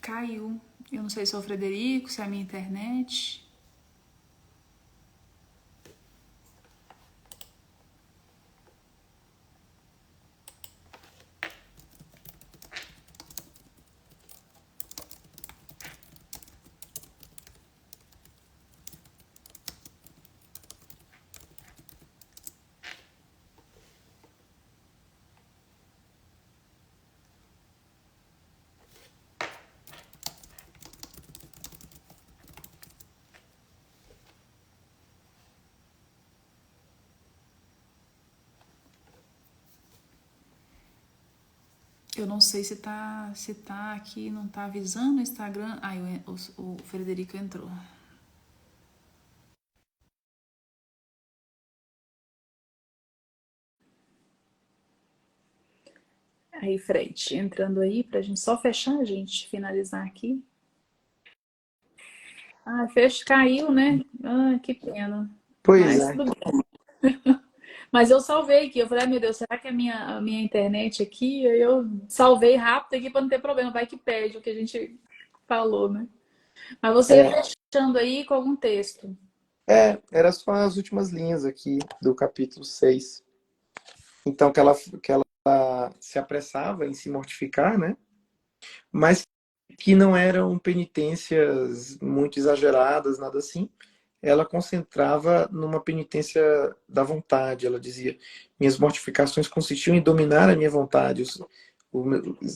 Caiu. Eu não sei se é o Frederico, se é a minha internet. Eu não sei se tá aqui, não tá avisando o Instagram. Ai, o Frederico entrou. Aí, Fred, entrando aí pra gente só fechar, gente, finalizar aqui. Ah, fecha, caiu, né? Ah, que pena. Pois Mas é. tudo bem. Mas eu salvei aqui. Eu falei, ai meu Deus, será que é a minha internet aqui? Aí eu salvei rápido aqui para não ter problema. Vai que perde o que a gente falou, né? Mas você ia É, fechando aí com algum texto. era só as últimas linhas aqui do capítulo 6. Então, que ela se apressava em se mortificar, né? Mas que não eram penitências muito exageradas, nada assim. Ela concentrava numa penitência da vontade. Ela dizia: minhas mortificações consistiam em dominar a minha vontade,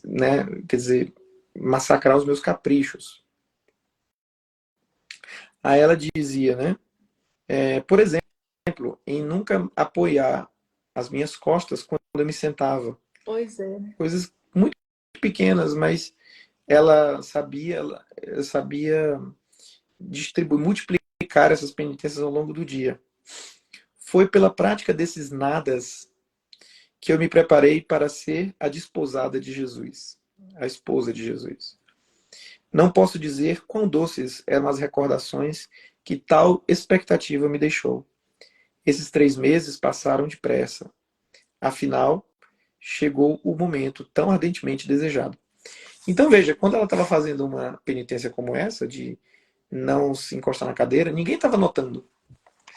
né? Quer dizer, massacrar os meus caprichos. Aí ela dizia, né? Por exemplo, em nunca apoiar as minhas costas quando eu me sentava. Pois é, né? Coisas muito pequenas, mas ela sabia distribuir, multiplicar essas penitências ao longo do dia. Foi pela prática desses nadas que eu me preparei para ser a desposada de Jesus, a esposa de Jesus. Não posso dizer quão doces eram as recordações que tal expectativa me deixou. Esses 3 meses passaram depressa. Afinal, chegou o momento tão ardentemente desejado. Então veja, quando ela estava fazendo uma penitência como essa, de não se encostar na cadeira, ninguém estava notando.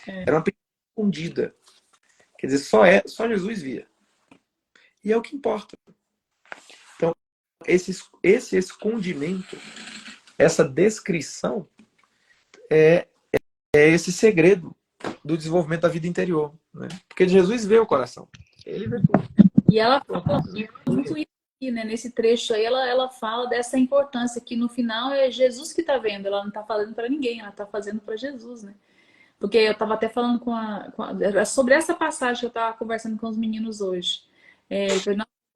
Era uma penitência escondida. Quer dizer, só Jesus via. E é o que importa. Então, esse escondimento, essa descrição, é, é esse segredo do desenvolvimento da vida interior. Né? Porque Jesus vê o coração. Ele vê tudo. E ela fala muito isso aqui, né? Nesse trecho aí, ela fala dessa importância que no final é Jesus que está vendo. Ela não está falando para ninguém, ela está fazendo para Jesus, né? Porque eu estava até falando era sobre essa passagem que eu estava conversando com os meninos hoje.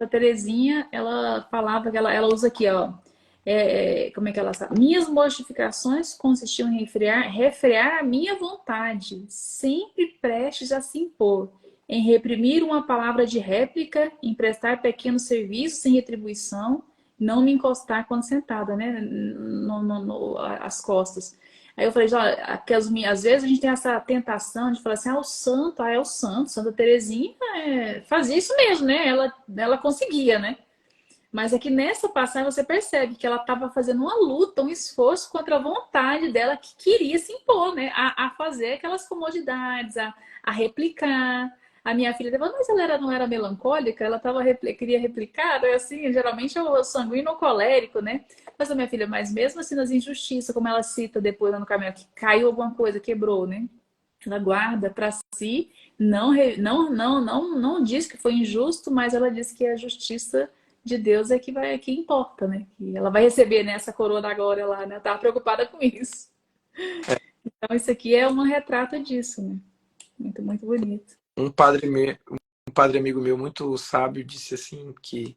A Terezinha, ela falava que ela usa aqui, ó. Como é que ela sabe? Minhas mortificações consistiam em refrear a minha vontade, sempre prestes a se impor, em reprimir uma palavra de réplica, em prestar pequenos serviços sem retribuição, não me encostar quando sentada, né? As costas. Aí eu falei, olha, às vezes a gente tem essa tentação de falar assim, é o santo, Santa Terezinha fazia isso mesmo, né? Ela conseguia, né? Mas aqui nessa passagem você percebe que ela estava fazendo uma luta, um esforço contra a vontade dela que queria se impor, né? A fazer aquelas comodidades, a replicar. A minha filha falou, mas ela não era melancólica, ela queria replicar, é assim, geralmente é o sanguíneo colérico, né? Mas a minha filha, mas mesmo assim nas injustiças, como ela cita depois no caminho, que caiu alguma coisa, quebrou, né? Ela guarda para si, não diz que foi injusto, mas ela diz que a justiça de Deus é que importa, né? Que ela vai receber, né, essa coroa da glória lá, né? Eu tava preocupada com isso. Então isso aqui é um retrato disso, né? Muito, muito bonito. Um padre, um padre amigo meu muito sábio disse assim que,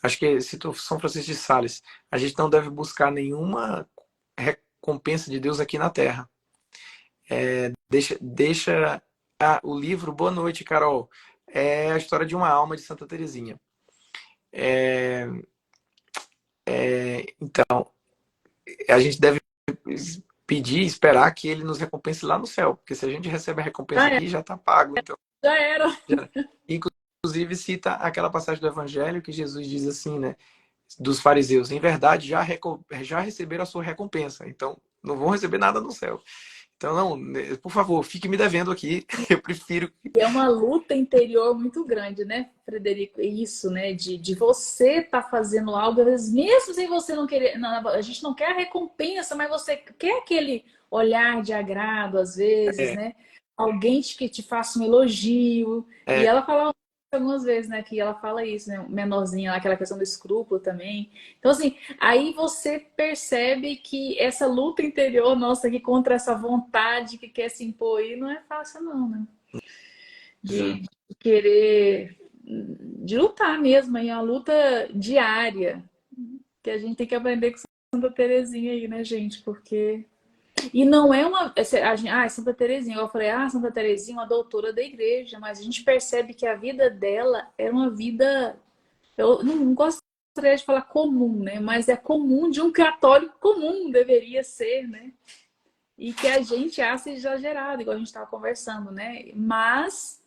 acho que citou São Francisco de Sales, a gente não deve buscar nenhuma recompensa de Deus aqui na Terra. Deixa o livro Boa Noite, Carol. É a história de uma alma de Santa Teresinha. Então, a gente deve pedir, esperar que ele nos recompense lá no céu, porque se a gente recebe a recompensa Ah, é, aqui, já está pago. Então, já era. inclusive cita aquela passagem do Evangelho que Jesus diz assim, né? dos fariseus, em verdade, já receberam a sua recompensa, então não vão receber nada no céu. Então, não, por favor, fique me devendo aqui. Eu prefiro. É uma luta interior muito grande, né, Frederico? Isso, né? De você estar fazendo algo, às vezes, mesmo sem você não querer. Não, a gente não quer a recompensa, mas você quer aquele olhar de agrado, às vezes, É, né? Alguém que te faça um elogio. E é, ela fala algumas vezes, né? Que ela fala isso, né? Menorzinha, lá, aquela questão do escrúpulo também. Então, assim, aí você percebe que essa luta interior nossa aqui contra essa vontade que quer se impor aí não é fácil, não, né? exato. De querer, de lutar mesmo, é uma luta diária, que a gente tem que aprender com Santa Terezinha aí, né, gente? Porque. E não é uma. Santa Terezinha, eu falei, Santa Terezinha, uma doutora da igreja, mas a gente percebe que a vida dela era uma vida. Eu não gostaria de falar comum, né? Mas é comum de um católico comum, deveria ser, né? E que a gente acha exagerado, igual a gente estava conversando, né? Mas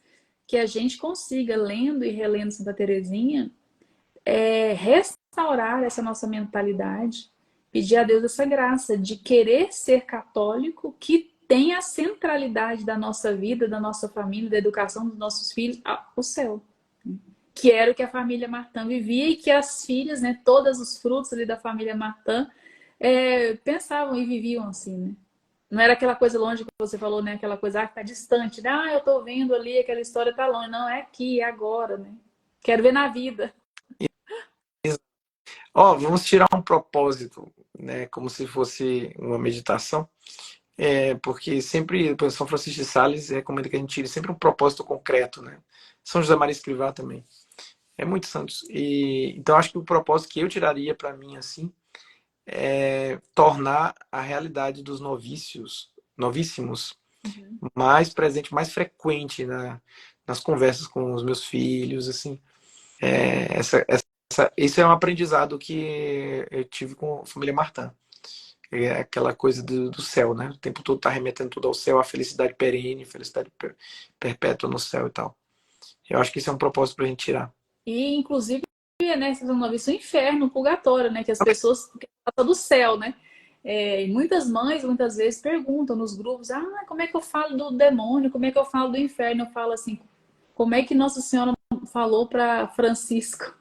que a gente consiga, lendo e relendo Santa Teresinha, restaurar essa nossa mentalidade, pedir a Deus essa graça de querer ser católico, que tem a centralidade da nossa vida, da nossa família, da educação dos nossos filhos, o céu. Que era o que a família Martã vivia e que as filhas, né, todos os frutos ali da família Martã, pensavam e viviam assim, né? Não era aquela coisa longe que você falou, né? Aquela coisa que tá distante. Eu tô vendo ali, aquela história tá longe. Não, é aqui, é agora, né? Quero ver na vida. Ó, vamos tirar um propósito, né? Como se fosse uma meditação. Porque sempre o São Francisco de Sales recomenda que a gente tire sempre um propósito concreto, né? São José Maria Escrivá também. É muito santos. E então acho que o propósito que eu tiraria para mim assim é tornar a realidade dos novíssimos, Uhum. mais presente, mais frequente nas conversas com os meus filhos, assim. Esse é um aprendizado que eu tive com a família Martin. É aquela coisa do céu, né? O tempo todo tá remetendo tudo ao céu, a felicidade perene, felicidade perpétua no céu e tal. Eu acho que isso é um propósito pra gente tirar. E, inclusive, né, vocês vão ver isso, o inferno, o purgatório, né? Que as pessoas passam do céu, né? E muitas mães, muitas vezes, perguntam nos grupos, como é que eu falo do demônio? Como é que eu falo do inferno? Eu falo assim, como é que Nossa Senhora falou para Francisco?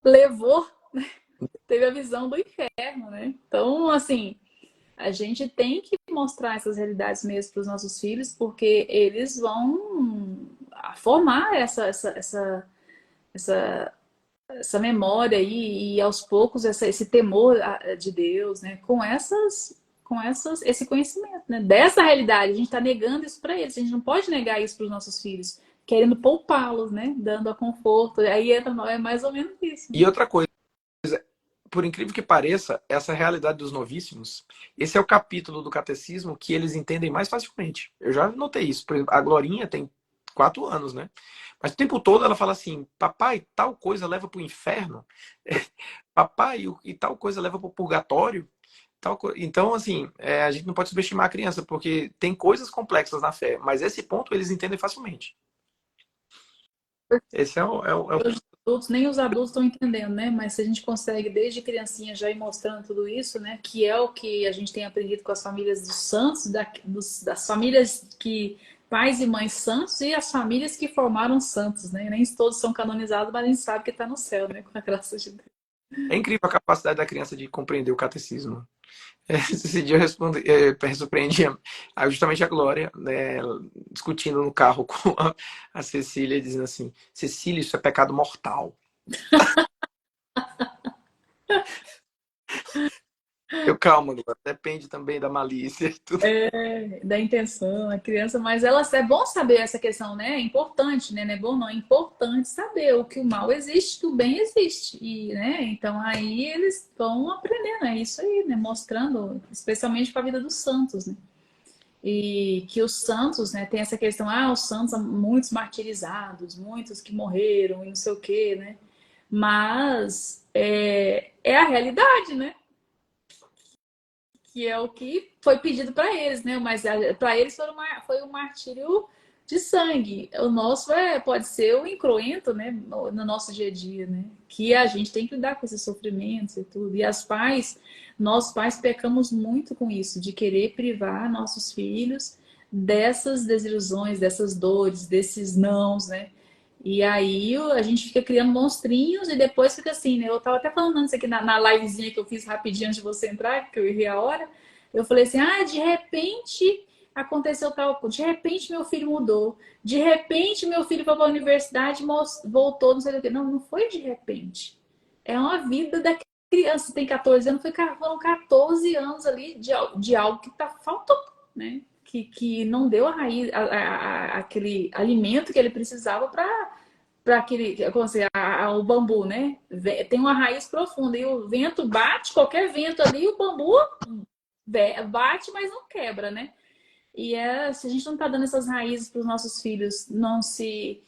Levou, teve a visão do inferno, né? Então, assim, a gente tem que mostrar essas realidades mesmo para os nossos filhos, porque eles vão formar essa, essa memória aí e aos poucos esse temor de Deus, né? Com esse conhecimento, né? Dessa realidade, a gente está negando isso para eles. A gente não pode negar isso para os nossos filhos, querendo poupá-los, né? Dando a conforto. Aí entra, é mais ou menos isso, né? E outra coisa, por incrível que pareça, essa realidade dos novíssimos, esse é o capítulo do catecismo que eles entendem mais facilmente. Eu já notei isso. Por exemplo, a Glorinha tem 4 anos, né? Mas o tempo todo ela fala assim: papai, tal coisa leva para o inferno, papai, e tal coisa leva para o purgatório. Então, assim, a gente não pode subestimar a criança, porque tem coisas complexas na fé, mas esse ponto eles entendem facilmente. Esse é o. Nem os adultos estão entendendo, né? Mas se a gente consegue, desde criancinha, já ir mostrando tudo isso, né? Que é o que a gente tem aprendido com as famílias dos santos, das famílias que pais e mães santos e as famílias que formaram santos, né? Nem todos são canonizados, mas a gente sabe que está no céu, né? Com a graça de Deus. É incrível a capacidade da criança de compreender o catecismo. Esse dia eu surpreendi justamente a Glória, né, discutindo no carro com a Cecília, dizendo assim: Cecília, isso é pecado mortal. Calma, Glória, depende também da malícia e tudo. Da intenção, a criança, mas é bom saber essa questão, né? É importante, né? Não é bom, não, é importante saber o que o mal existe, que o bem existe. E, né? Então aí eles vão aprendendo, é isso aí, né? Mostrando, especialmente para a vida dos santos, né? E que os santos, né, tem essa questão, os santos, muitos martirizados, muitos que morreram e não sei o quê, né? Mas é a realidade, né? Que é o que foi pedido para eles, né? Mas para eles foi um martírio de sangue. O nosso pode ser o incruento, né, no nosso dia a dia, né? Que a gente tem que lidar com esses sofrimentos e tudo. E nós pais pecamos muito com isso, de querer privar nossos filhos dessas desilusões, dessas dores, desses nãos, né? E aí a gente fica criando monstrinhos e depois fica assim, né? Eu tava até falando antes aqui na livezinha que eu fiz rapidinho antes de você entrar, que eu errei a hora. Eu falei assim, de repente aconteceu tal coisa, de repente meu filho mudou, de repente meu filho foi para a universidade, voltou, não sei o quê. Não, não foi de repente. É uma vida da criança, tem 14 anos, foram 14 anos ali de algo que tá faltou, né? Que não deu a raiz, aquele alimento que ele precisava para aquele, como assim, o bambu, né? Tem uma raiz profunda e o vento bate, qualquer vento ali, o bambu bate, mas não quebra, né? E se a gente não está dando essas raízes para os nossos filhos não se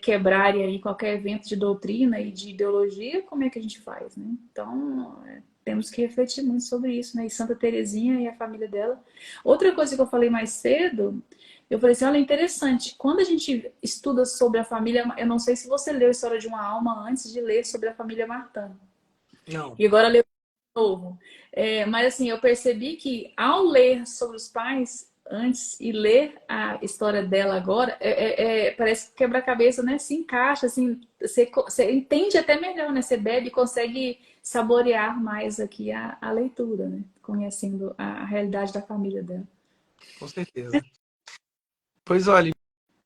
quebrarem aí qualquer evento de doutrina e de ideologia, como é que a gente faz, né? Então, temos que refletir muito sobre isso, né? E Santa Teresinha e a família dela. Outra coisa que eu falei mais cedo, eu falei assim, olha, interessante, quando a gente estuda sobre a família, eu não sei se você leu a História de uma Alma antes de ler sobre a família Martin. Não. E agora leu de novo. Mas assim, eu percebi que ao ler sobre os pais antes e ler a história dela agora, parece que quebra-cabeça, né? Se encaixa, assim, você entende até melhor, né? Você bebe e consegue saborear mais aqui a leitura, né? Conhecendo a realidade da família dela. Com certeza. Pois olha,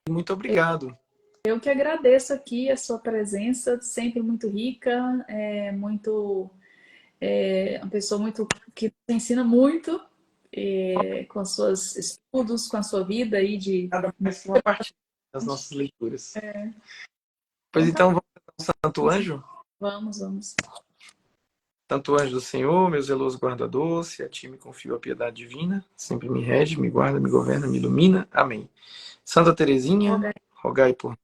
muito obrigado. Eu que agradeço aqui a sua presença, sempre muito rica, uma pessoa muito que ensina muito com os seus estudos, com a sua vida aí de. Nada mais que uma parte das nossas leituras. Pois Então tá, então, vamos ao Santo Anjo? vamos. Santo Anjo do Senhor, meu zeloso guardador, se a ti me confio a piedade divina, sempre me rege, me guarda, me governa, me ilumina. Amém. Santa Teresinha, Rogai, rogai por nós.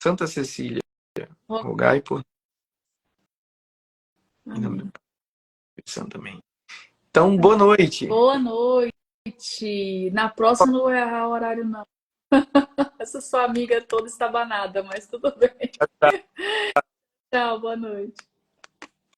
Santa Cecília, rogai. rogai por nós. Em nome do Amém. Pai e do Santo também. Então, boa noite. Boa noite. Na próxima não vou errar o horário, não. Essa sua amiga toda estabanada, mas tudo bem. Tchau, tchau. Tchau, boa noite.